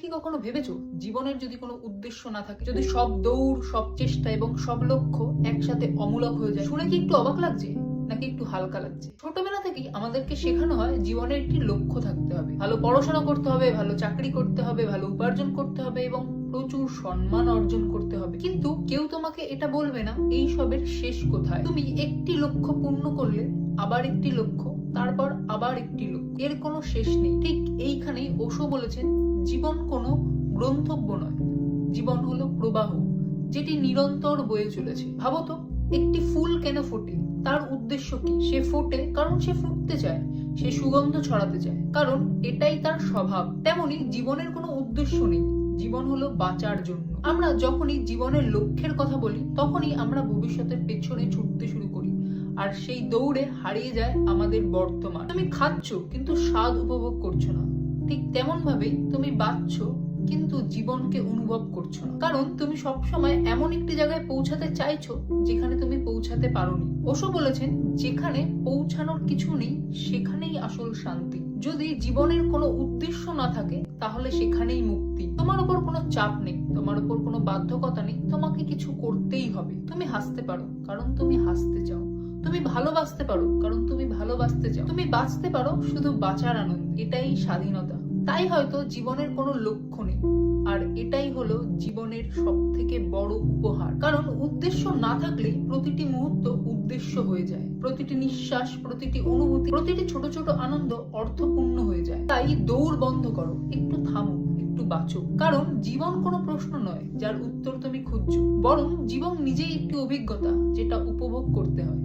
কি কখনো ভেবেছো জীবনের যদি কোনো উদ্দেশ্য না থাকে, যদি সব দৌড়, সব চেষ্টা এবং সব লক্ষ্য একসাথে অমূলক হয়ে যায়, শুনে কি একটু অবাক লাগছে নাকি একটু হালকা লাগছে? ছোটবেলা থেকেই আমাদেরকে শেখানো হয় জীবনের একটি লক্ষ্য থাকতে হবে, ভালো পড়াশোনা করতে হবে, ভালো চাকরি করতে হবে, ভালো উপার্জন করতে হবে এবং প্রচুর সম্মান অর্জন করতে হবে। কিন্তু কেউ তোমাকে এটা বলবে না এই সবের শেষ কোথায়। তুমি একটি লক্ষ্য পূর্ণ করলে আবার একটি লক্ষ্য, তারপর আবার একটি লক্ষ্য, এর কোনো শেষ নেই। ঠিক এইখানেই ওশো বলেছেন, জীবন কোনো গ্রন্থব্য নয়, জীবন হলো প্রবাহ, যেটি নিরন্তর বয়ে চলেছে। ভাবো তো, একটি ফুল কেন ফোটে? তার উদ্দেশ্য কি? সে ফোটে কারণ সে ফুটতে চায়, সে সুগন্ধ ছড়াতে চায়, কারণ এটাই তার স্বভাব। তেমনি জীবনের কোনো উদ্দেশ্য নেই, জীবন হলো বাঁচার জন্য। আমরা যখনই জীবনের লক্ষ্যের কথা বলি, তখনই আমরা ভবিষ্যতের পেছনে ছুটতে শুরু করি, আর সেই দৌড়ে হারিয়ে যায় আমাদের বর্তমান। তুমি খাচ্ছ কিন্তু স্বাদ উপভোগ করছো না, ঠিক তেমন ভাবেই তুমি বাঁচছো কিন্তু জীবনকে অনুভব করছো না, কারণ তুমি সবসময় এমন একটি জায়গায় পৌঁছাতে চাইছো যেখানে তুমি পৌঁছাতে পারোনি। ওশো বলেছেন, যেখানে পৌঁছানোর কিছু নেই সেখানেই আসল শান্তি। যদি জীবনের কোনো উদ্দেশ্য না থাকে তাহলে সেখানেই মুক্তি। তোমার উপর কোনো চাপ নেই, তোমার উপর কোনো বাধ্যকতা নেই, তোমাকে কিছু করতেই হবে। তুমি হাসতে পারো কারণ তুমি হাসতে চাও, তুমি ভালোবাসতে পারো কারণ তুমি ভালোবাসতে চাও, তুমি বাঁচতে পারো শুধু বাঁচার আনন্দ। এটাই স্বাধীনতা। তাই হয়তো জীবনের কোনো লক্ষ্য নেই, আর এটাই হলো জীবনের সবথেকে বড় উপহার। কারণ উদ্দেশ্য না থাকলে প্রতিটি মুহূর্ত উদ্দেশ্য হয়ে যায়, প্রতিটি নিঃশ্বাস, প্রতিটি অনুভূতি, প্রতিটি ছোট ছোট আনন্দ অর্থপূর্ণ হয়ে যায়। তাই দৌড় বন্ধ করো, একটু থামো, একটু বাঁচো। কারণ জীবন কোনো প্রশ্ন নয় যার উত্তর তুমি খুঁজছো, বরং জীবন নিজেই একটি অভিজ্ঞতা যেটা উপভোগ করতে হয়।